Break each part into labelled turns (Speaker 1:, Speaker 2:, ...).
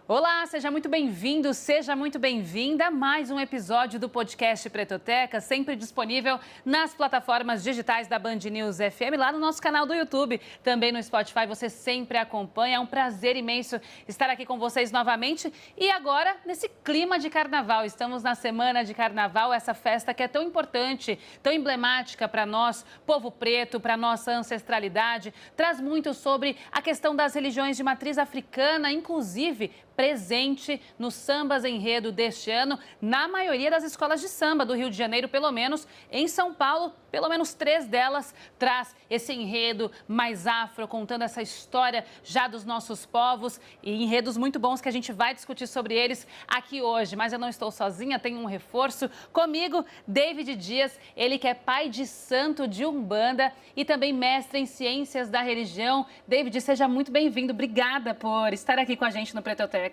Speaker 1: Olá, seja muito bem-vindo, seja muito bem-vinda a mais um episódio do podcast Pretoteca, sempre disponível nas plataformas digitais da Band News FM, lá no nosso canal do YouTube, também no Spotify, você sempre acompanha. É um prazer imenso estar aqui com vocês novamente e agora nesse clima de carnaval. Estamos na semana de carnaval, essa festa que é tão importante, tão emblemática para nós, povo preto, para nossa ancestralidade, traz muito sobre a questão das religiões de matriz africana, inclusive presente nos sambas enredo deste ano, na maioria das escolas de samba do Rio de Janeiro, pelo menos. Em São Paulo, pelo menos 3 delas traz esse enredo mais afro, contando essa história já dos nossos povos e enredos muito bons que a gente vai discutir sobre eles aqui hoje. Mas eu não estou sozinha, tenho um reforço comigo, David Dias, ele que é pai de santo de Umbanda e também mestre em ciências da religião. David, seja muito bem-vindo. Obrigada por estar aqui com a gente no Pretoteca.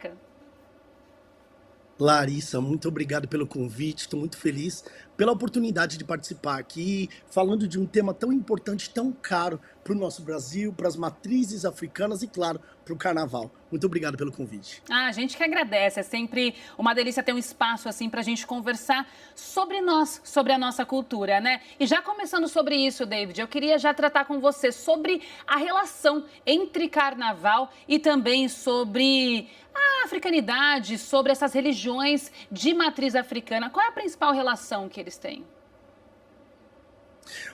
Speaker 2: Larissa, muito obrigado pelo convite, estou muito feliz pela oportunidade de participar aqui, falando de um tema tão importante, tão caro para o nosso Brasil, para as matrizes africanas e, claro, para o carnaval. Muito obrigado pelo convite.
Speaker 1: A gente que agradece, é sempre uma delícia ter um espaço assim para a gente conversar sobre nós, sobre a nossa cultura, né? E já começando sobre isso, David, eu queria já tratar com você sobre a relação entre carnaval e também sobre a africanidade, sobre essas religiões de matriz africana. Qual é a principal relação que eles têm?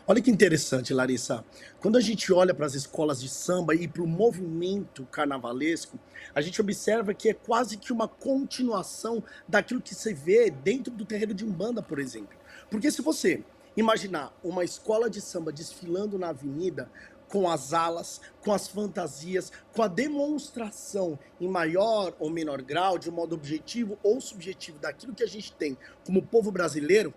Speaker 2: Olha que interessante, Larissa. Quando a gente olha para as escolas de samba e para o movimento carnavalesco, a gente observa que é quase que uma continuação daquilo que se vê dentro do terreiro de Umbanda, por exemplo. Porque se você imaginar uma escola de samba desfilando na avenida, com as alas, com as fantasias, com a demonstração em maior ou menor grau, de um modo objetivo ou subjetivo, daquilo que a gente tem como povo brasileiro,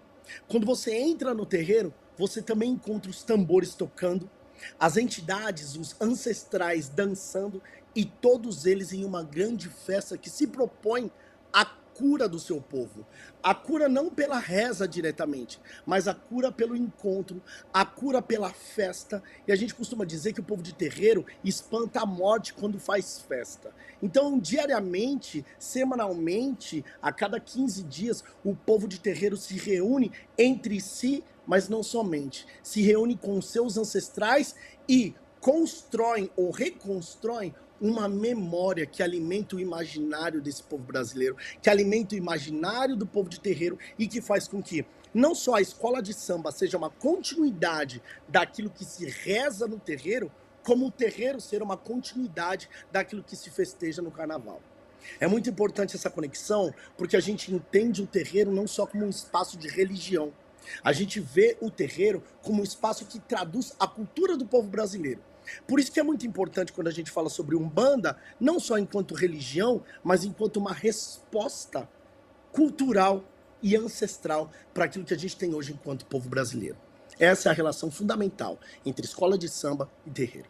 Speaker 2: quando você entra no terreiro, você também encontra os tambores tocando, as entidades, os ancestrais dançando e todos eles em uma grande festa que se propõe a cura do seu povo. A cura não pela reza diretamente, mas a cura pelo encontro, a cura pela festa. E a gente costuma dizer que o povo de terreiro espanta a morte quando faz festa. Então, diariamente, semanalmente, a cada 15 dias, o povo de terreiro se reúne entre si, mas não somente. Se reúne com os seus ancestrais e constroem ou reconstroem uma memória que alimenta o imaginário desse povo brasileiro, que alimenta o imaginário do povo de terreiro e que faz com que não só a escola de samba seja uma continuidade daquilo que se reza no terreiro, como o terreiro ser uma continuidade daquilo que se festeja no carnaval. É muito importante essa conexão, porque a gente entende o terreiro não só como um espaço de religião. A gente vê o terreiro como um espaço que traduz a cultura do povo brasileiro. Por isso que é muito importante quando a gente fala sobre Umbanda, não só enquanto religião, mas enquanto uma resposta cultural e ancestral para aquilo que a gente tem hoje enquanto povo brasileiro. Essa é a relação fundamental entre escola de samba e terreiro.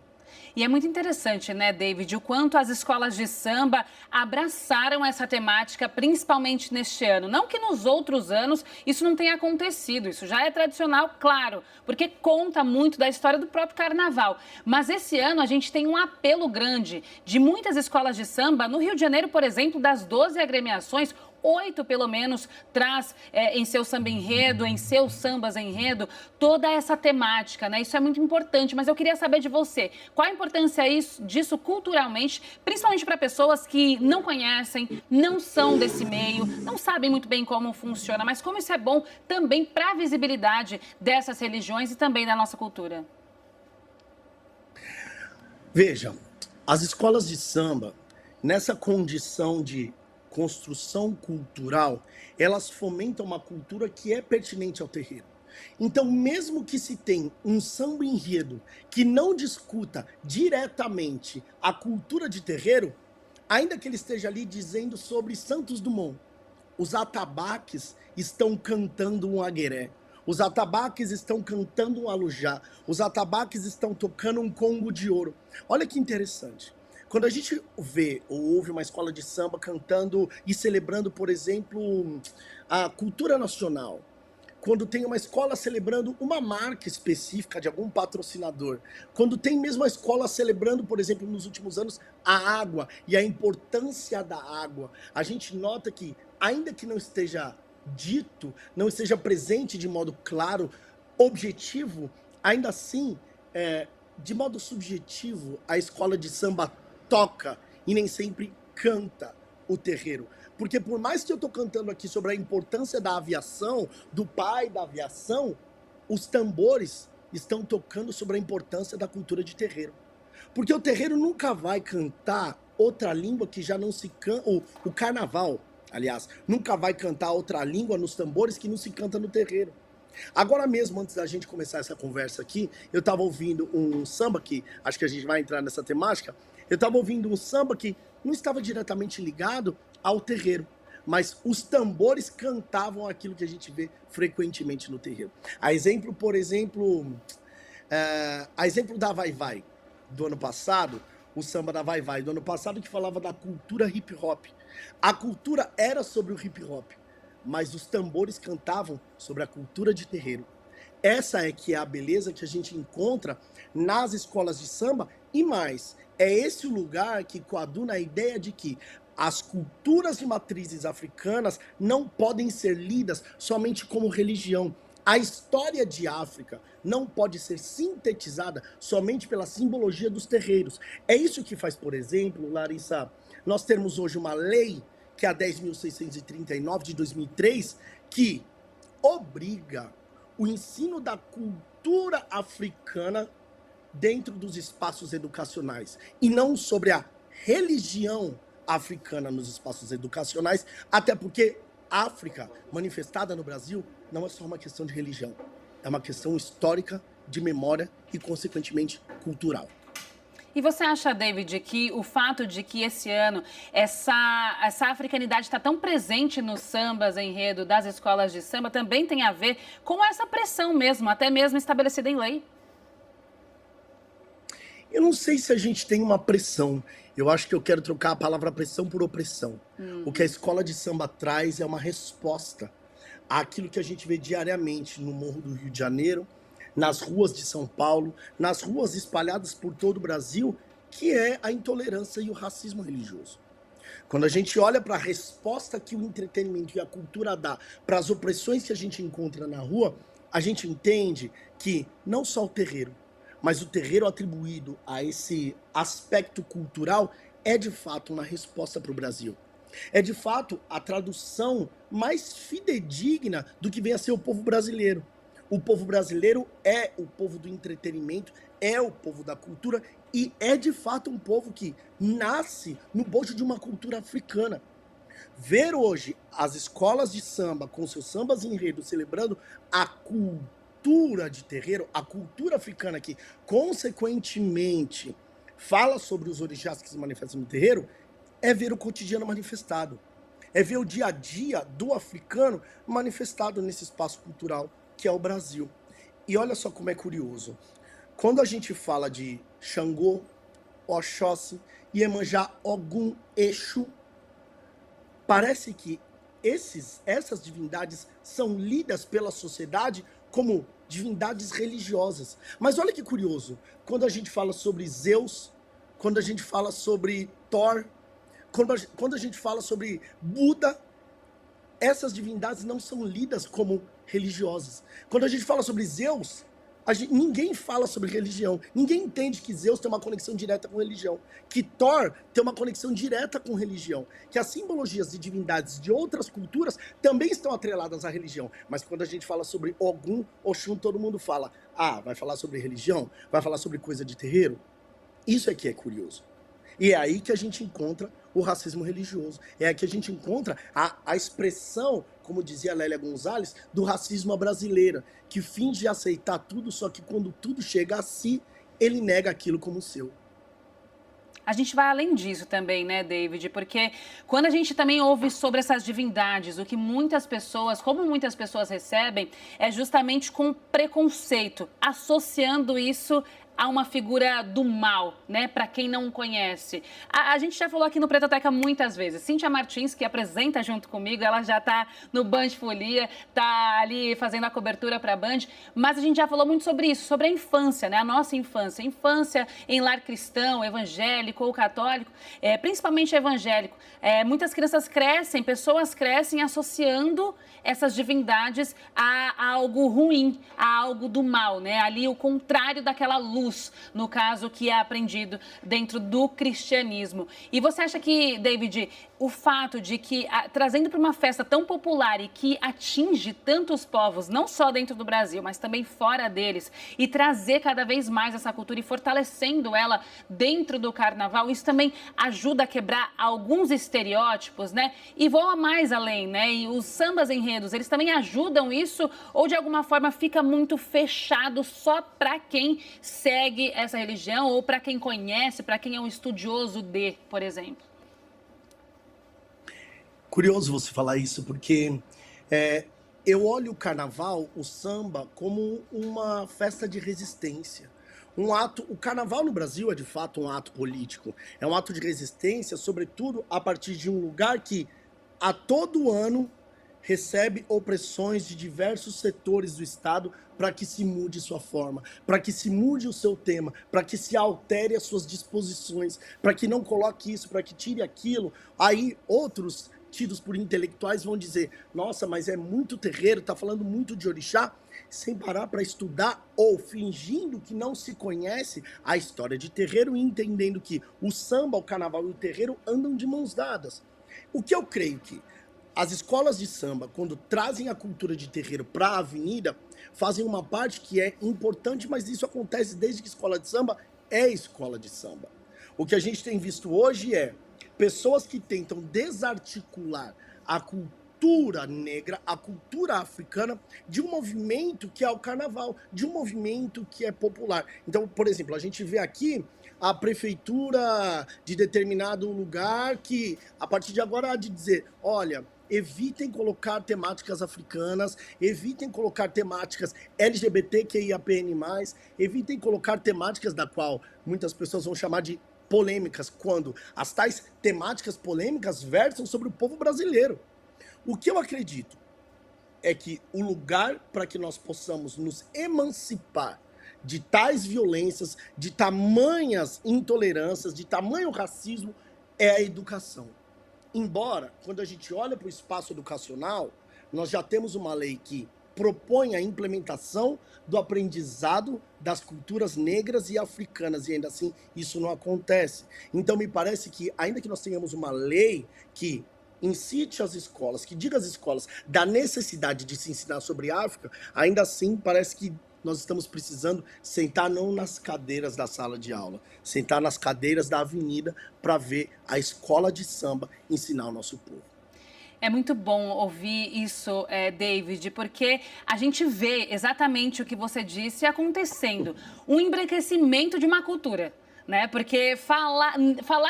Speaker 1: E é muito interessante, né, David, o quanto as escolas de samba abraçaram essa temática, principalmente neste ano. Não que nos outros anos isso não tenha acontecido, isso já é tradicional, claro, porque conta muito da história do próprio carnaval. Mas esse ano a gente tem um apelo grande de muitas escolas de samba. No Rio de Janeiro, por exemplo, das 12 agremiações, 8 pelo menos traz em seu samba enredo, em seus sambas enredo, toda essa temática, né? Isso é muito importante, mas eu queria saber de você, qual a importância disso culturalmente, principalmente para pessoas que não conhecem, não são desse meio, não sabem muito bem como funciona, mas como isso é bom também para a visibilidade dessas religiões e também da nossa cultura.
Speaker 2: Veja, as escolas de samba, nessa condição de construção cultural, elas fomentam uma cultura que é pertinente ao terreiro. Então, mesmo que se tenha um samba enredo que não discuta diretamente a cultura de terreiro, ainda que ele esteja ali dizendo sobre Santos Dumont, os atabaques estão cantando um agueré, os atabaques estão cantando um alujá, os atabaques estão tocando um congo de ouro. Olha que interessante. Quando a gente vê ou ouve uma escola de samba cantando e celebrando, por exemplo, a cultura nacional, quando tem uma escola celebrando uma marca específica de algum patrocinador, quando tem mesmo a escola celebrando, por exemplo, nos últimos anos, a água e a importância da água, a gente nota que, ainda que não esteja dito, não esteja presente de modo claro, objetivo, ainda assim, de modo subjetivo, a escola de samba toca e nem sempre canta o terreiro. Porque por mais que eu estou cantando aqui sobre a importância da aviação, do pai da aviação, os tambores estão tocando sobre a importância da cultura de terreiro. Porque o terreiro nunca vai cantar outra língua que já não se canta, o carnaval, aliás, nunca vai cantar outra língua nos tambores que não se canta no terreiro. Agora mesmo, antes da gente começar essa conversa aqui, eu estava ouvindo um samba que, acho que a gente vai entrar nessa temática, eu estava ouvindo um samba que não estava diretamente ligado ao terreiro, mas os tambores cantavam aquilo que a gente vê frequentemente no terreiro. A exemplo, por exemplo, a exemplo da Vai Vai, do ano passado, o samba da Vai Vai, do ano passado, que falava da cultura hip hop. A cultura era sobre o hip hop, mas os tambores cantavam sobre a cultura de terreiro. Essa é que é a beleza que a gente encontra nas escolas de samba e mais, é esse o lugar que coaduna a ideia de que as culturas de matrizes africanas não podem ser lidas somente como religião. A história de África não pode ser sintetizada somente pela simbologia dos terreiros. É isso que faz, por exemplo, Larissa, nós termos hoje uma lei, que é a 10.639 de 2003, que obriga o ensino da cultura africana dentro dos espaços educacionais, e não sobre a religião africana nos espaços educacionais, até porque a África manifestada no Brasil não é só uma questão de religião, é uma questão histórica, de memória e, consequentemente, cultural.
Speaker 1: E você acha, David, que o fato de que esse ano essa africanidade está tão presente nos sambas enredo das escolas de samba também tem a ver com essa pressão mesmo, até mesmo estabelecida em lei?
Speaker 2: Eu não sei se a gente tem uma pressão. Eu acho que eu quero trocar a palavra pressão por opressão. O que a escola de samba traz é uma resposta àquilo que a gente vê diariamente no Morro do Rio de Janeiro, nas ruas de São Paulo, nas ruas espalhadas por todo o Brasil, que é a intolerância e o racismo religioso. Quando a gente olha para a resposta que o entretenimento e a cultura dá para as opressões que a gente encontra na rua, a gente entende que não só o terreiro, mas o terreiro atribuído a esse aspecto cultural é de fato uma resposta para o Brasil. É de fato a tradução mais fidedigna do que vem a ser o povo brasileiro. O povo brasileiro é o povo do entretenimento, é o povo da cultura e é de fato um povo que nasce no bojo de uma cultura africana. Ver hoje as escolas de samba com seus sambas em enredo celebrando a cultura de terreiro, a cultura africana que, consequentemente, fala sobre os orixás que se manifestam no terreiro, é ver o cotidiano manifestado. É ver o dia a dia do africano manifestado nesse espaço cultural que é o Brasil. E olha só como é curioso. Quando a gente fala de Xangô, Oxóssi, Iemanjá, Ogum, Exu, parece que essas divindades são lidas pela sociedade como divindades religiosas. Mas olha que curioso, quando a gente fala sobre Zeus, quando a gente fala sobre Thor, quando a gente fala sobre Buda, essas divindades não são lidas como religiosas. Quando a gente fala sobre Zeus, ninguém fala sobre religião. Ninguém entende que Zeus tem uma conexão direta com religião. Que Thor tem uma conexão direta com religião. Que as simbologias de divindades de outras culturas também estão atreladas à religião. Mas quando a gente fala sobre Ogum, Oxum, todo mundo fala, vai falar sobre religião? Vai falar sobre coisa de terreiro? Isso é que é curioso. E é aí que a gente encontra o racismo religioso. É aí que a gente encontra a expressão, como dizia Lélia Gonzalez, do racismo à brasileira, que finge aceitar tudo, só que quando tudo chega a si, ele nega aquilo como seu.
Speaker 1: A gente vai além disso também, né, David? Porque quando a gente também ouve sobre essas divindades, o que muitas pessoas, como muitas pessoas recebem, é justamente com preconceito, associando isso há uma figura do mal, né, para quem não conhece. A gente já falou aqui no Pretoteca muitas vezes. Cíntia Martins, que apresenta junto comigo, ela já está no Band Folia, está ali fazendo a cobertura para a Band, mas a gente já falou muito sobre isso, sobre a infância, né, a nossa infância. Infância em lar cristão, evangélico ou católico, principalmente evangélico. Muitas crianças crescem, pessoas crescem associando essas divindades a algo ruim, a algo do mal, né? Ali o contrário daquela luz, no caso, que é aprendido dentro do cristianismo. E você acha que, David, o fato de que, trazendo para uma festa tão popular e que atinge tantos povos, não só dentro do Brasil, mas também fora deles, e trazer cada vez mais essa cultura e fortalecendo ela dentro do carnaval, isso também ajuda a quebrar alguns estereótipos, né? E voa mais além, né? E os sambas enredos, eles também ajudam isso ou de alguma forma fica muito fechado só para quem segue essa religião ou para quem conhece, para quem é um estudioso de, por exemplo?
Speaker 2: Curioso você falar isso, porque eu olho o carnaval, o samba, como uma festa de resistência. O carnaval no Brasil é de fato um ato político. É um ato de resistência, sobretudo a partir de um lugar que a todo ano recebe opressões de diversos setores do Estado para que se mude sua forma, para que se mude o seu tema, para que se altere as suas disposições, para que não coloque isso, para que tire aquilo. Aí outros, tidos por intelectuais, vão dizer: nossa, mas é muito terreiro, está falando muito de orixá, sem parar para estudar ou fingindo que não se conhece a história de terreiro e entendendo que o samba, o carnaval e o terreiro andam de mãos dadas. O que eu creio que as escolas de samba, quando trazem a cultura de terreiro para a avenida, fazem uma parte que é importante, mas isso acontece desde que escola de samba é escola de samba. O que a gente tem visto hoje é pessoas que tentam desarticular a cultura negra, a cultura africana, de um movimento que é o carnaval, de um movimento que é popular. Então, por exemplo, a gente vê aqui a prefeitura de determinado lugar que, a partir de agora, há de dizer: olha, evitem colocar temáticas africanas, evitem colocar temáticas LGBTQIAPN+, evitem colocar temáticas da qual muitas pessoas vão chamar de polêmicas, quando as tais temáticas polêmicas versam sobre o povo brasileiro. O que eu acredito é que o lugar para que nós possamos nos emancipar de tais violências, de tamanhas intolerâncias, de tamanho racismo, é a educação. Embora, quando a gente olha para o espaço educacional, nós já temos uma lei que propõe a implementação do aprendizado das culturas negras e africanas, e ainda assim isso não acontece. Então me parece que, ainda que nós tenhamos uma lei que incite as escolas, que diga às escolas da necessidade de se ensinar sobre África, ainda assim parece que nós estamos precisando sentar não nas cadeiras da sala de aula, sentar nas cadeiras da avenida para ver a escola de samba ensinar o nosso povo.
Speaker 1: É muito bom ouvir isso, David, porque a gente vê exatamente o que você disse acontecendo. Um embranquecimento de uma cultura. Né? Porque falar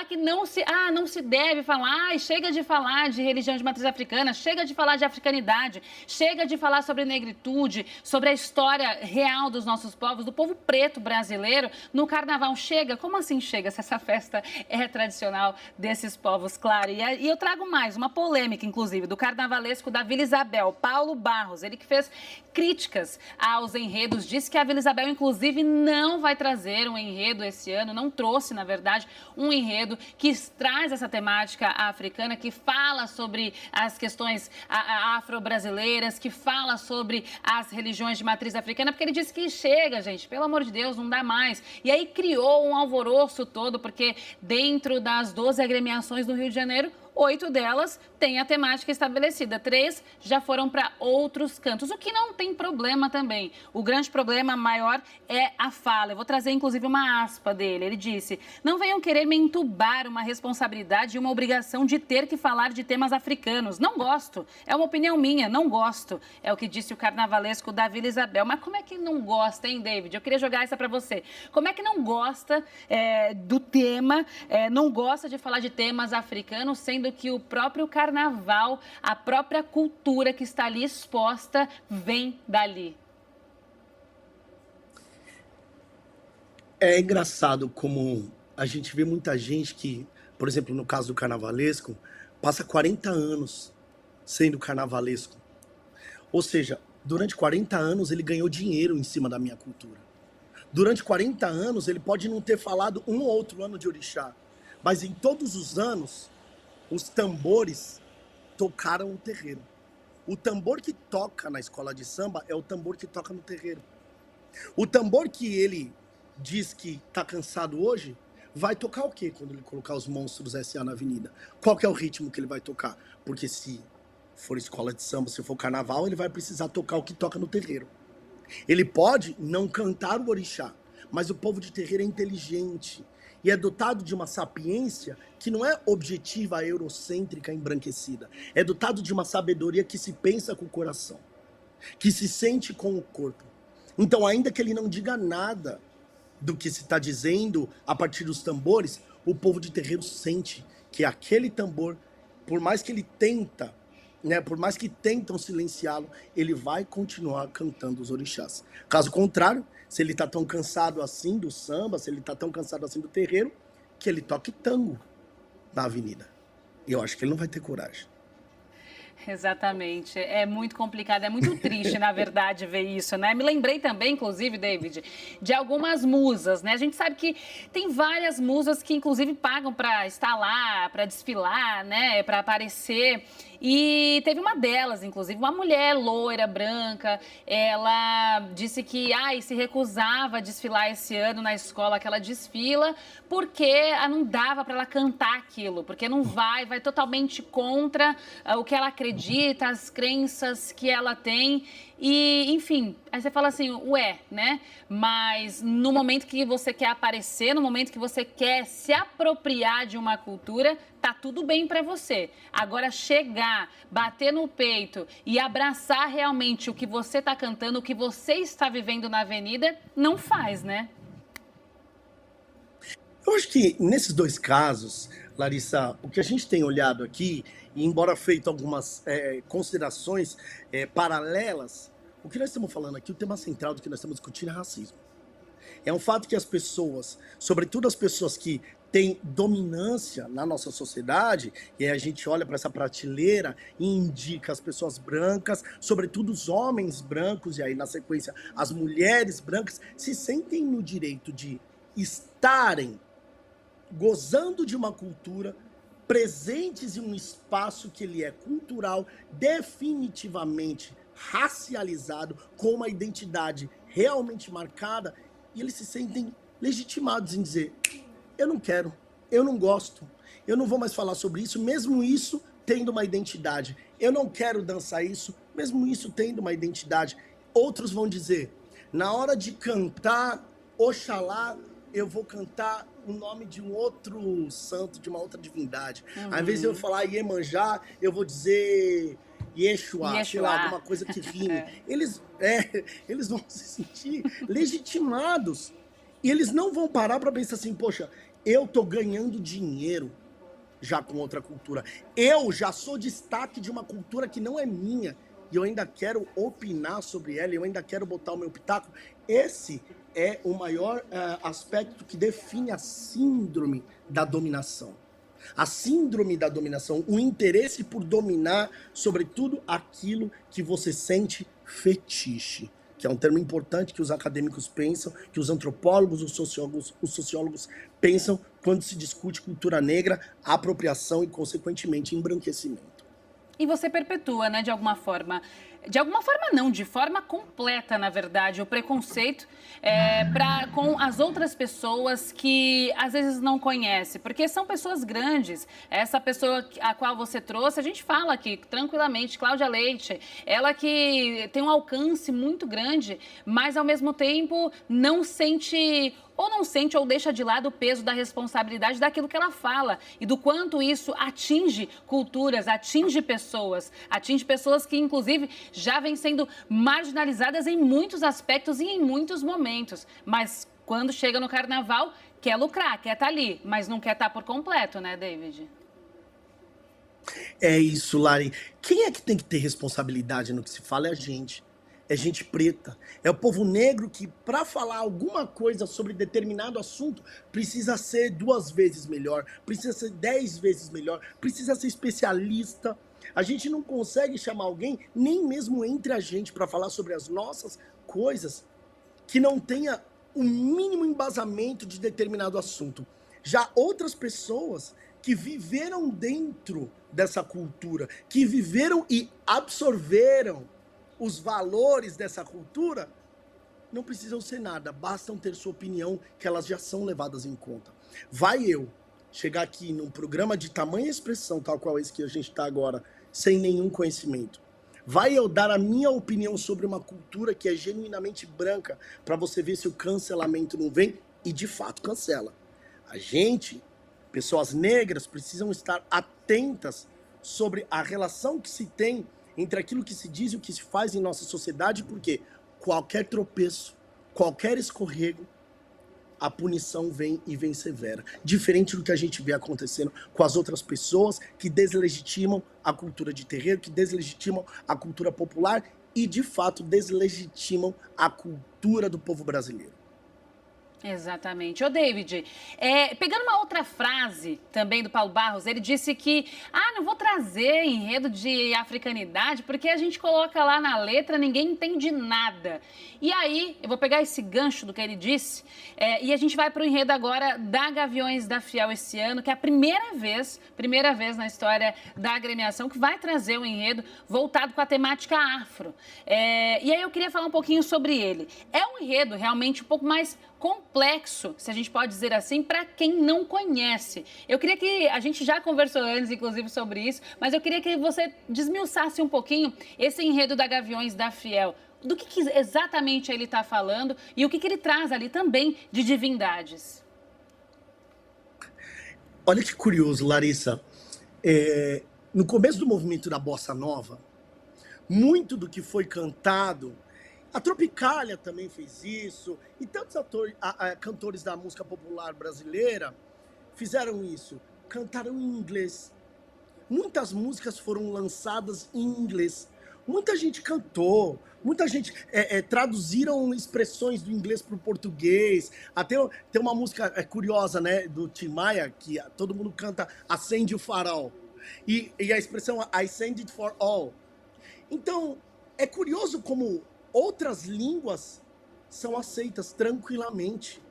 Speaker 1: que não se deve falar, chega de falar de religião de matriz africana, chega de falar de africanidade, chega de falar sobre negritude, sobre a história real dos nossos povos, do povo preto brasileiro no carnaval. Chega? Como assim chega, se essa festa é tradicional desses povos, claro? E eu trago mais, uma polêmica, inclusive, do carnavalesco da Vila Isabel, Paulo Barros, ele que fez críticas aos enredos, disse que a Vila Isabel, inclusive, não vai trazer um enredo esse ano, não trouxe, na verdade, um enredo que traz essa temática africana, que fala sobre as questões afro-brasileiras, que fala sobre as religiões de matriz africana, porque ele disse que chega, gente, pelo amor de Deus, não dá mais. E aí criou um alvoroço todo, porque dentro das 12 agremiações do Rio de Janeiro, 8 delas têm a temática estabelecida, 3 já foram para outros cantos, o que não tem problema também. O grande problema maior é a fala. Eu vou trazer, inclusive, uma aspa dele. Ele disse: não venham querer me entubar uma responsabilidade e uma obrigação de ter que falar de temas africanos. Não gosto. É uma opinião minha, não gosto. É o que disse o carnavalesco da Vila Isabel. Mas como é que não gosta, hein, David? Eu queria jogar essa para você. Como é que não gosta do tema, não gosta de falar de temas africanos, sendo que o próprio carnaval, a própria cultura que está ali exposta, vem dali?
Speaker 2: É engraçado como a gente vê muita gente que, por exemplo, no caso do carnavalesco, passa 40 anos sendo carnavalesco. Ou seja, durante 40 anos ele ganhou dinheiro em cima da minha cultura. Durante 40 anos ele pode não ter falado um ou outro ano de orixá, mas em todos os anos os tambores tocaram o terreiro. O tambor que toca na escola de samba é o tambor que toca no terreiro. O tambor que ele diz que tá cansado hoje, vai tocar o quê quando ele colocar os Monstros S.A. na avenida? Qual que é o ritmo que ele vai tocar? Porque se for escola de samba, se for carnaval, ele vai precisar tocar o que toca no terreiro. Ele pode não cantar o orixá, mas o povo de terreiro é inteligente e é dotado de uma sapiência que não é objetiva, eurocêntrica, embranquecida. É dotado de uma sabedoria que se pensa com o coração, que se sente com o corpo. Então, ainda que ele não diga nada do que se está dizendo a partir dos tambores, o povo de terreiro sente que aquele tambor, por mais que ele tenta, né, por mais que tentam silenciá-lo, ele vai continuar cantando os orixás. Caso contrário, se ele está tão cansado assim do samba, se ele está tão cansado assim do terreiro, que ele toque tango na avenida. E eu acho que ele não vai ter coragem.
Speaker 1: Exatamente. É muito complicado, é muito triste, na verdade, ver isso, né? Me lembrei também, inclusive, David, de algumas musas, né? A gente sabe que tem várias musas que, inclusive, pagam para estar lá, para desfilar, né? Para aparecer. E teve uma delas, inclusive, uma mulher loira, branca, ela disse que se recusava a desfilar esse ano na escola que ela desfila, porque não dava para ela cantar aquilo, porque não vai totalmente contra o que ela acredita, as crenças que ela tem. E, enfim, aí você fala assim, né? Mas no momento que você quer aparecer, no momento que você quer se apropriar de uma cultura, tá tudo bem pra você. Agora, chegar, bater no peito e abraçar realmente o que você tá cantando, o que você está vivendo na avenida, não faz, né?
Speaker 2: Eu acho que nesses dois casos, Larissa, o que a gente tem olhado aqui, e embora feito algumas considerações paralelas, o que nós estamos falando aqui, o tema central do que nós estamos discutindo é racismo. É um fato que as pessoas, sobretudo as pessoas que têm dominância na nossa sociedade, e aí a gente olha para essa prateleira e indica as pessoas brancas, sobretudo os homens brancos, e aí na sequência as mulheres brancas, se sentem no direito de estarem gozando de uma cultura, presentes em um espaço que ele é cultural, definitivamente racializado, com uma identidade realmente marcada, e eles se sentem legitimados em dizer, eu não quero, eu não gosto, eu não vou mais falar sobre isso, mesmo isso tendo uma identidade. Eu não quero dançar isso, mesmo isso tendo uma identidade. Outros vão dizer, na hora de cantar Oxalá, eu vou cantar o nome de um outro santo, de uma outra divindade. Ao invés de eu falar Iemanjá, eu vou dizer Yeshua, sei lá, alguma coisa que rime. Eles vão se sentir legitimados. E eles não vão parar para pensar assim, poxa, eu tô ganhando dinheiro já com outra cultura. Eu já sou destaque de uma cultura que não é minha. E eu ainda quero opinar sobre ela, eu ainda quero botar o meu pitaco. Esse é o maior aspecto que define a síndrome da dominação. A síndrome da dominação, o interesse por dominar, sobretudo, aquilo que você sente fetiche, que é um termo importante que os acadêmicos pensam, que os antropólogos, os sociólogos pensam quando se discute cultura negra, apropriação e, consequentemente, embranquecimento.
Speaker 1: E você perpetua, né, de alguma forma. De alguma forma não, de forma completa, na verdade, o preconceito com as outras pessoas que às vezes não conhece, porque são pessoas grandes. Essa pessoa a qual você trouxe, a gente fala aqui tranquilamente, Cláudia Leite, ela que tem um alcance muito grande, mas ao mesmo tempo não sente ou deixa de lado o peso da responsabilidade daquilo que ela fala e do quanto isso atinge culturas, atinge pessoas que, inclusive, já vêm sendo marginalizadas em muitos aspectos e em muitos momentos. Mas quando chega no carnaval, quer lucrar, quer estar ali, mas não quer estar por completo, né, David?
Speaker 2: É isso, Lari. Quem é que tem que ter responsabilidade no que se fala é a gente. é gente preta, é o povo negro que, para falar alguma coisa sobre determinado assunto, precisa ser 2 vezes melhor, precisa ser 10 vezes melhor, precisa ser especialista. A gente não consegue chamar alguém, nem mesmo entre a gente, para falar sobre as nossas coisas, que não tenha o mínimo embasamento de determinado assunto. Já outras pessoas que viveram dentro dessa cultura, que viveram e absorveram os valores dessa cultura, não precisam ser nada, bastam ter sua opinião, que elas já são levadas em conta. Vai eu chegar aqui num programa de tamanha expressão, tal qual esse que a gente está agora, sem nenhum conhecimento. Vai eu dar a minha opinião sobre uma cultura que é genuinamente branca, para você ver se o cancelamento não vem, e de fato cancela. A gente, pessoas negras, precisam estar atentas sobre a relação que se tem entre aquilo que se diz e o que se faz em nossa sociedade, porque qualquer tropeço, qualquer escorrego, a punição vem e vem severa. Diferente do que a gente vê acontecendo com as outras pessoas que deslegitimam a cultura de terreiro, que deslegitimam a cultura popular e, de fato, deslegitimam a cultura do povo brasileiro.
Speaker 1: Exatamente. Ô, David, pegando uma outra frase também do Paulo Barros, ele disse que, não vou trazer enredo de africanidade, porque a gente coloca lá na letra, ninguém entende nada. E aí, eu vou pegar esse gancho do que ele disse, e a gente vai para o enredo agora da Gaviões da Fiel esse ano, que é a primeira vez na história da agremiação que vai trazer um enredo voltado com a temática afro. E aí eu queria falar um pouquinho sobre ele. É um enredo realmente um pouco mais complexo, se a gente pode dizer assim, para quem não conhece. Eu queria que a gente já conversou antes, inclusive, sobre isso, mas eu queria que você desmiuçasse um pouquinho esse enredo da Gaviões da Fiel. Do que exatamente ele está falando e o que ele traz ali também de divindades.
Speaker 2: Olha que curioso, Larissa. No começo do movimento da Bossa Nova, muito do que foi cantado, a Tropicália também fez isso, e tantos cantores da música popular brasileira fizeram isso, cantaram em inglês. Muitas músicas foram lançadas em inglês. Muita gente cantou, muita gente traduziram expressões do inglês para o português. Até tem uma música curiosa, né, do Tim Maia, que todo mundo canta Acende o Farol. E a expressão I send it for all. Então, é curioso como outras línguas são aceitas tranquilamente.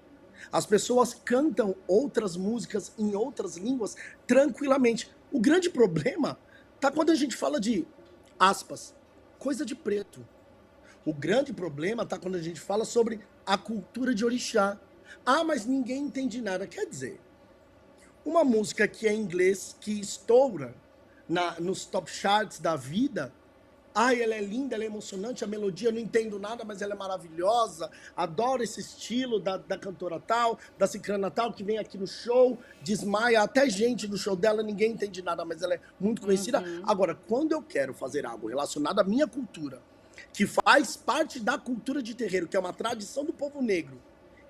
Speaker 2: As pessoas cantam outras músicas em outras línguas tranquilamente. O grande problema tá quando a gente fala de, aspas, coisa de preto. O grande problema tá quando a gente fala sobre a cultura de orixá. Mas ninguém entende nada. Quer dizer, uma música que é em inglês, que estoura nos top charts da vida, ela é linda, ela é emocionante, a melodia eu não entendo nada, mas ela é maravilhosa, adoro esse estilo da cantora tal, da ciclana tal, que vem aqui no show, desmaia, até gente no show dela, ninguém entende nada, mas ela é muito conhecida. Agora, quando eu quero fazer algo relacionado à minha cultura, que faz parte da cultura de terreiro, que é uma tradição do povo negro,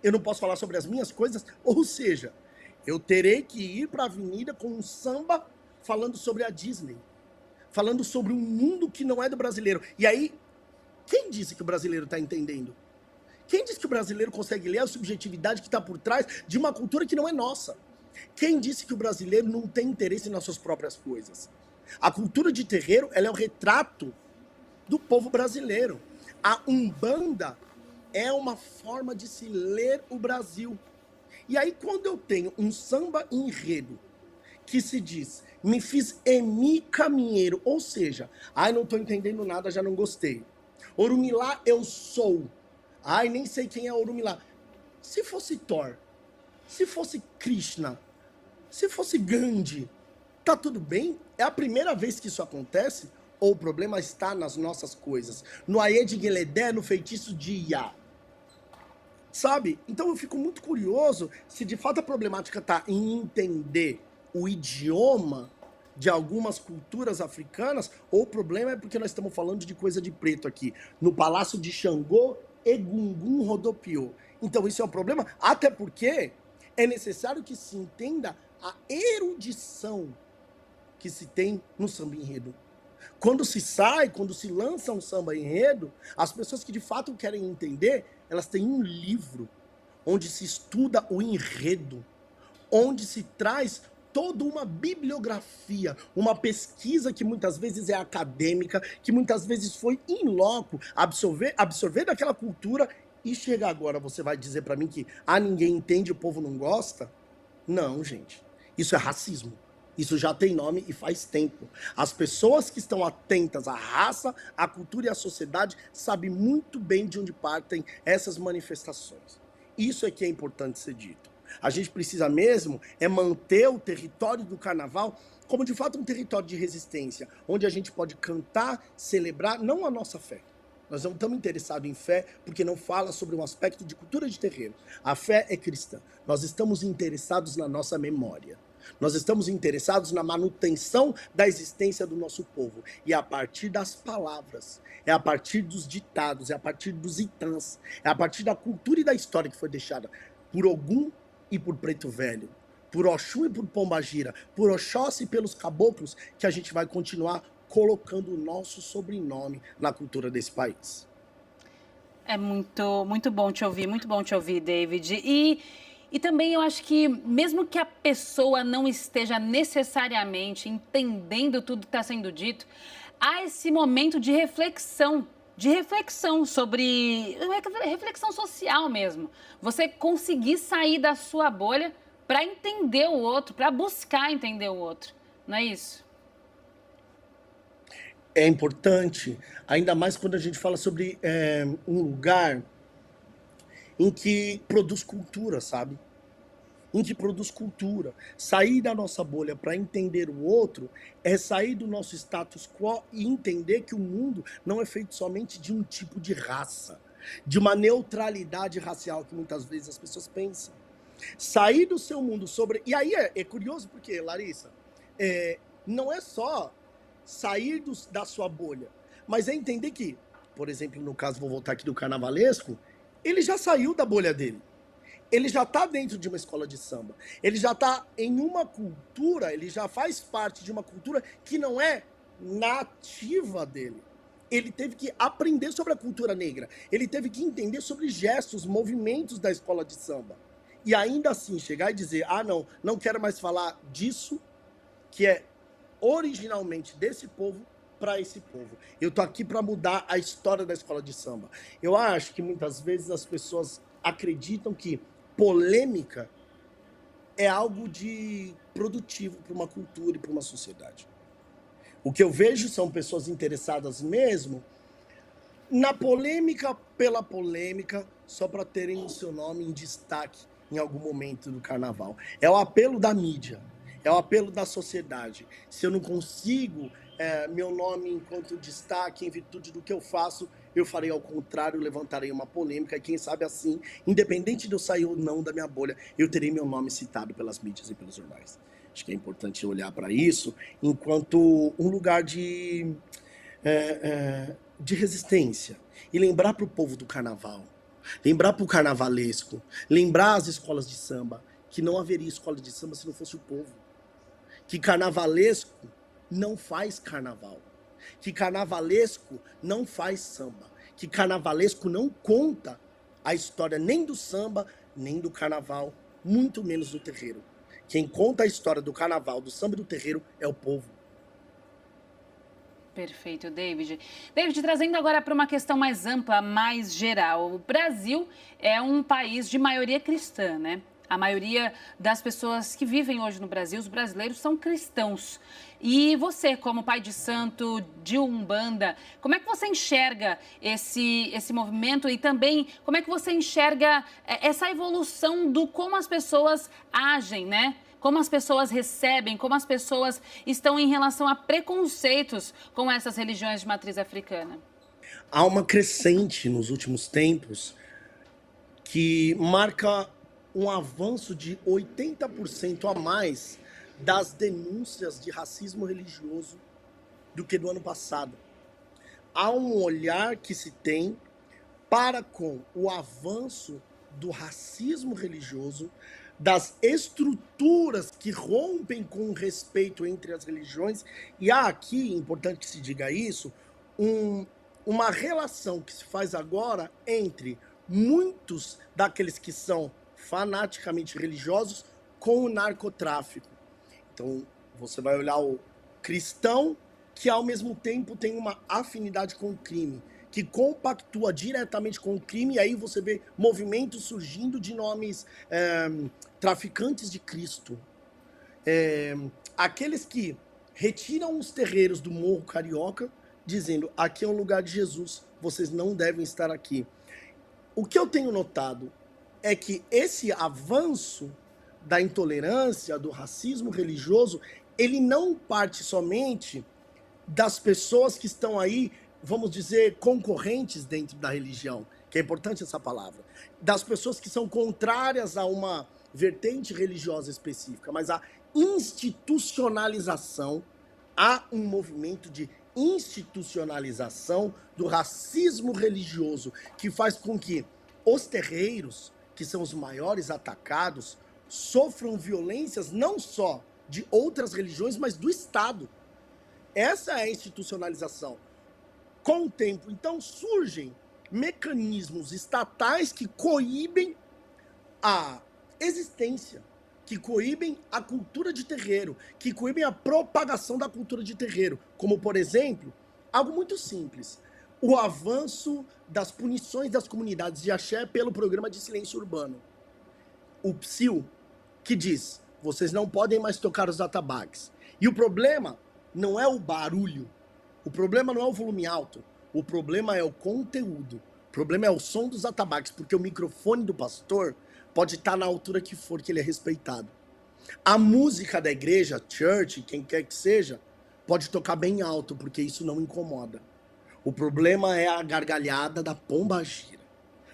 Speaker 2: eu não posso falar sobre as minhas coisas, ou seja, eu terei que ir para a avenida com um samba falando sobre a Disney, falando sobre um mundo que não é do brasileiro. E aí, quem disse que o brasileiro está entendendo? Quem disse que o brasileiro consegue ler a subjetividade que está por trás de uma cultura que não é nossa? Quem disse que o brasileiro não tem interesse nas suas próprias coisas? A cultura de terreiro, ela é o retrato do povo brasileiro. A Umbanda é uma forma de se ler o Brasil. E aí, quando eu tenho um samba enredo que se diz, me fiz caminheiro, ou seja, não tô entendendo nada, já não gostei. Orumilá eu sou. Nem sei quem é Orumilá. Se fosse Thor, se fosse Krishna, se fosse Gandhi, tá tudo bem? É a primeira vez que isso acontece? Ou o problema está nas nossas coisas? No Aie de Geledé, no feitiço de Iá. Sabe? Então eu fico muito curioso se de fato a problemática está em entender o idioma de algumas culturas africanas, ou o problema é porque nós estamos falando de coisa de preto aqui. No Palácio de Xangô, Egungun rodopiou. Então isso é um problema, até porque é necessário que se entenda a erudição que se tem no samba enredo. Quando se lança um samba enredo, as pessoas que de fato querem entender, elas têm um livro onde se estuda o enredo, onde se traz toda uma bibliografia, uma pesquisa que muitas vezes é acadêmica, que muitas vezes foi in loco, absorver daquela cultura e chega agora, você vai dizer para mim que ninguém entende, o povo não gosta? Não, gente. Isso é racismo. Isso já tem nome e faz tempo. As pessoas que estão atentas à raça, à cultura e à sociedade sabem muito bem de onde partem essas manifestações. Isso é que é importante ser dito. A gente precisa mesmo é manter o território do carnaval como de fato um território de resistência, onde a gente pode cantar, celebrar, não a nossa fé. Nós não estamos interessados em fé porque não fala sobre um aspecto de cultura de terreiro. A fé é cristã. Nós estamos interessados na nossa memória. Nós estamos interessados na manutenção da existência do nosso povo. E é a partir das palavras, é a partir dos ditados, é a partir dos itãs, é a partir da cultura e da história que foi deixada por Ogum e por Preto Velho, por Oxum e por Pombagira, por Oxóssi e pelos caboclos, que a gente vai continuar colocando o nosso sobrenome na cultura desse país.
Speaker 1: É muito bom te ouvir, David. E também eu acho que, mesmo que a pessoa não esteja necessariamente entendendo tudo que está sendo dito, há esse momento de reflexão sobre reflexão social mesmo. Você conseguir sair da sua bolha para entender o outro, para buscar entender o outro. Não é isso?
Speaker 2: É importante, ainda mais quando a gente fala sobre um lugar em que produz cultura, sabe? Em que produz cultura. Sair da nossa bolha para entender o outro é sair do nosso status quo e entender que o mundo não é feito somente de um tipo de raça, de uma neutralidade racial que muitas vezes as pessoas pensam. Sair do seu mundo sobre... E aí é curioso porque, Larissa, não é só sair da sua bolha, mas é entender que, por exemplo, no caso, vou voltar aqui do carnavalesco, ele já saiu da bolha dele. Ele já está dentro de uma escola de samba. Ele já está em uma cultura, ele já faz parte de uma cultura que não é nativa dele. Ele teve que aprender sobre a cultura negra. Ele teve que entender sobre gestos, movimentos da escola de samba. E ainda assim chegar e dizer, não quero mais falar disso, que é originalmente desse povo para esse povo. Eu tô aqui para mudar a história da escola de samba. Eu acho que muitas vezes as pessoas acreditam que polêmica é algo de produtivo para uma cultura e para uma sociedade. O que eu vejo são pessoas interessadas mesmo na polêmica pela polêmica, só para terem o seu nome em destaque em algum momento do carnaval. É o apelo da mídia. É o apelo da sociedade. Se eu não consigo meu nome enquanto destaque, em virtude do que eu faço, eu farei ao contrário, levantarei uma polêmica, e quem sabe assim, independente de eu sair ou não da minha bolha, eu terei meu nome citado pelas mídias e pelos jornais. Acho que é importante olhar para isso enquanto um lugar de resistência. E lembrar para o povo do carnaval, lembrar para o carnavalesco, lembrar as escolas de samba, que não haveria escola de samba se não fosse o povo. Que carnavalesco não faz carnaval. Que carnavalesco não faz samba. Que carnavalesco não conta a história nem do samba, nem do carnaval, muito menos do terreiro. Quem conta a história do carnaval, do samba e do terreiro é o povo.
Speaker 1: Perfeito, David. David, trazendo agora para uma questão mais ampla, mais geral. O Brasil é um país de maioria cristã, né? A maioria das pessoas que vivem hoje no Brasil, os brasileiros, são cristãos. E você, como pai de santo, de Umbanda, como é que você enxerga esse movimento e também como é que você enxerga essa evolução do como as pessoas agem, né? Como as pessoas recebem, como as pessoas estão em relação a preconceitos com essas religiões de matriz africana?
Speaker 2: Há uma crescente nos últimos tempos que marca um avanço de 80% a mais das denúncias de racismo religioso do que do ano passado. Há um olhar que se tem para com o avanço do racismo religioso, das estruturas que rompem com o respeito entre as religiões. E há aqui, importante que se diga isso, uma relação que se faz agora entre muitos daqueles que são fanaticamente religiosos com o narcotráfico. Então, você vai olhar o cristão que, ao mesmo tempo, tem uma afinidade com o crime, que compactua diretamente com o crime, e aí você vê movimentos surgindo de nomes traficantes de Cristo. Aqueles que retiram os terreiros do Morro Carioca, dizendo, aqui é um lugar de Jesus, vocês não devem estar aqui. O que eu tenho notado é que esse avanço da intolerância, do racismo religioso, ele não parte somente das pessoas que estão aí, vamos dizer, concorrentes dentro da religião, que é importante essa palavra, das pessoas que são contrárias a uma vertente religiosa específica, mas a institucionalização, há um movimento de institucionalização do racismo religioso, que faz com que os terreiros, que são os maiores atacados, sofram violências não só de outras religiões, mas do Estado. Essa é a institucionalização. Com o tempo, então, surgem mecanismos estatais que coíbem a existência, que coíbem a cultura de terreiro, que coíbem a propagação da cultura de terreiro. Como, por exemplo, algo muito simples, o avanço das punições das comunidades de axé pelo programa de silêncio urbano. O PSIL, que diz, vocês não podem mais tocar os atabaques. E o problema não é o barulho, o problema não é o volume alto, o problema é o conteúdo, o problema é o som dos atabaques, porque o microfone do pastor pode estar na altura que for, que ele é respeitado. A música da igreja, church, quem quer que seja, pode tocar bem alto, porque isso não incomoda. O problema é a gargalhada da pombagira.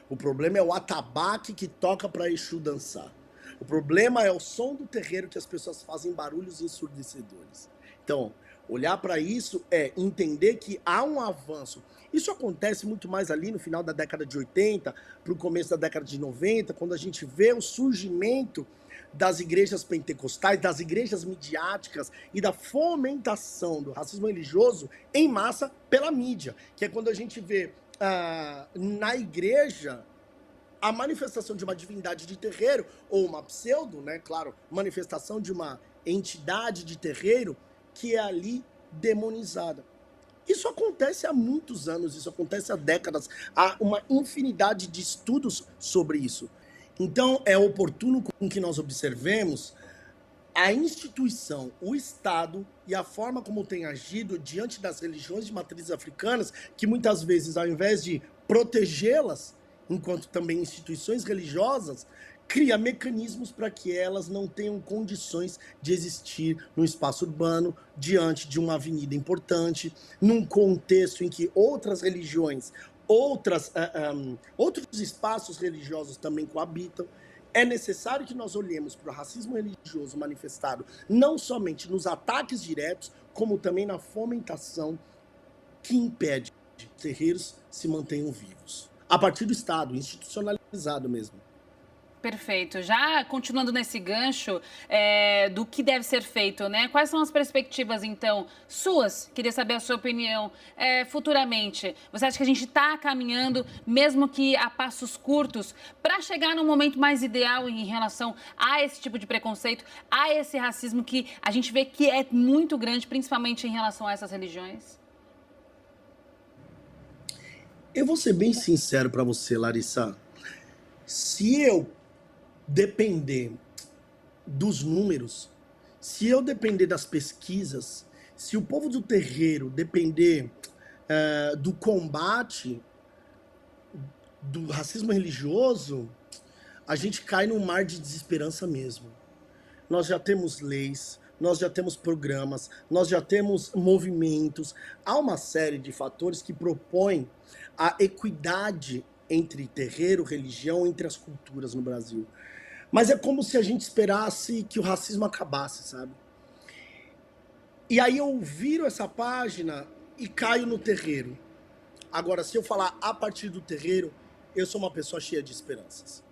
Speaker 2: O problema é o atabaque que toca para Exu dançar. O problema é o som do terreiro, que as pessoas fazem barulhos ensurdecedores. Então, olhar para isso é entender que há um avanço. Isso acontece muito mais ali no final da década de 80, para o começo da década de 90, quando a gente vê o surgimento das igrejas pentecostais, das igrejas midiáticas e da fomentação do racismo religioso em massa pela mídia, que é quando a gente vê na igreja a manifestação de uma divindade de terreiro, ou uma pseudo, né, claro, manifestação de uma entidade de terreiro que é ali demonizada. Isso acontece há muitos anos, isso acontece há décadas, há uma infinidade de estudos sobre isso. Então, é oportuno com que nós observemos a instituição, o Estado e a forma como tem agido diante das religiões de matrizes africanas, que muitas vezes, ao invés de protegê-las, enquanto também instituições religiosas, cria mecanismos para que elas não tenham condições de existir no espaço urbano, diante de uma avenida importante, num contexto em que outras religiões, outros espaços religiosos também coabitam. É necessário que nós olhemos para o racismo religioso manifestado não somente nos ataques diretos, como também na fomentação que impede que os terreiros se mantenham vivos. A partir do Estado, institucionalizado mesmo.
Speaker 1: Perfeito. Já continuando nesse gancho do que deve ser feito, né? Quais são as perspectivas, então, suas? Queria saber a sua opinião futuramente. Você acha que a gente está caminhando, mesmo que a passos curtos, para chegar num momento mais ideal em relação a esse tipo de preconceito, a esse racismo que a gente vê que é muito grande, principalmente em relação a essas religiões?
Speaker 2: Eu vou ser bem sincero para você, Larissa. Se eu depender dos números, se eu depender das pesquisas, se o povo do terreiro depender do combate do racismo religioso, a gente cai num mar de desesperança mesmo. Nós já temos leis, nós já temos programas, nós já temos movimentos. Há uma série de fatores que propõem a equidade entre terreiro, religião, entre as culturas no Brasil. Mas é como se a gente esperasse que o racismo acabasse, sabe? E aí eu viro essa página e caio no terreiro. Agora, se eu falar a partir do terreiro, eu sou uma pessoa cheia de esperanças.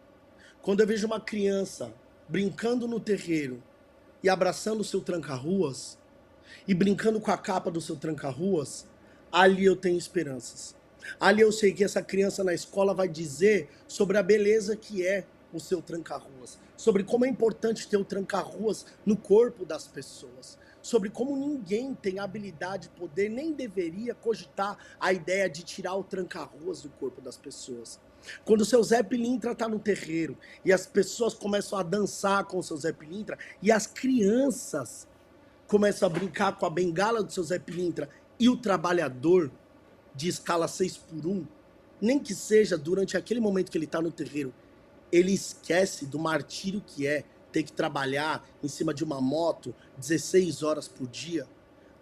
Speaker 2: Quando eu vejo uma criança brincando no terreiro e abraçando o seu tranca-ruas, e brincando com a capa do seu tranca-ruas, ali eu tenho esperanças. Ali eu sei que essa criança na escola vai dizer sobre a beleza que é o seu tranca-ruas, sobre como é importante ter o tranca-ruas no corpo das pessoas, sobre como ninguém tem habilidade, poder, nem deveria cogitar a ideia de tirar o tranca-ruas do corpo das pessoas. Quando o seu Zé Pilintra está no terreiro e as pessoas começam a dançar com o seu Zé Pilintra e as crianças começam a brincar com a bengala do seu Zé Pilintra e o trabalhador de escala 6x1, nem que seja durante aquele momento que ele está no terreiro, ele esquece do martírio que é ter que trabalhar em cima de uma moto 16 horas por dia.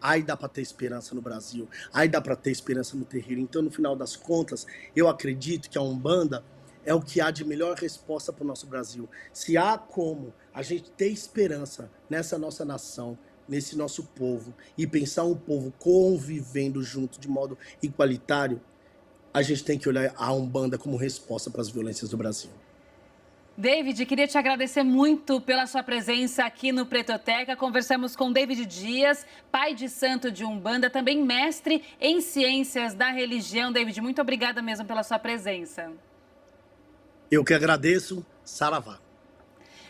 Speaker 2: Aí dá para ter esperança no Brasil, aí dá para ter esperança no terreiro. Então, no final das contas, eu acredito que a Umbanda é o que há de melhor resposta para o nosso Brasil. Se há como a gente ter esperança nessa nossa nação, nesse nosso povo, e pensar um povo convivendo junto de modo igualitário, a gente tem que olhar a Umbanda como resposta para as violências do Brasil.
Speaker 1: David, queria te agradecer muito pela sua presença aqui no Pretoteca. Conversamos com David Dias, pai de santo de Umbanda, também mestre em ciências da religião. David, muito obrigada mesmo pela sua presença.
Speaker 2: Eu que agradeço. Saravá.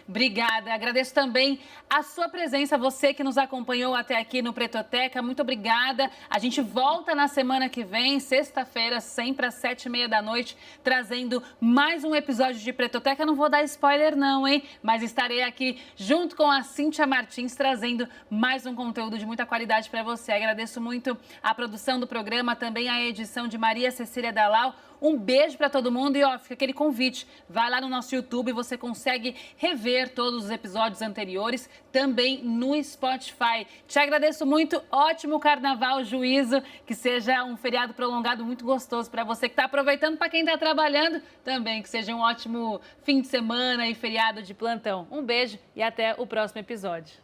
Speaker 1: Obrigada. Agradeço também a sua presença, você que nos acompanhou até aqui no Pretoteca. Muito obrigada. A gente volta na semana que vem, sexta-feira, sempre às 7h30 da noite, trazendo mais um episódio de Pretoteca. Não vou dar spoiler não, hein? Mas estarei aqui junto com a Cíntia Martins, trazendo mais um conteúdo de muita qualidade para você. Agradeço muito a produção do programa, também a edição de Maria Cecília Dalal. Um beijo para todo mundo e, ó, fica aquele convite. Vai lá no nosso YouTube e você consegue rever todos os episódios anteriores, também no Spotify. Te agradeço muito. Ótimo carnaval, juízo. Que seja um feriado prolongado muito gostoso para você que está aproveitando, para quem está trabalhando também. Que seja um ótimo fim de semana e feriado de plantão. Um beijo e até o próximo episódio.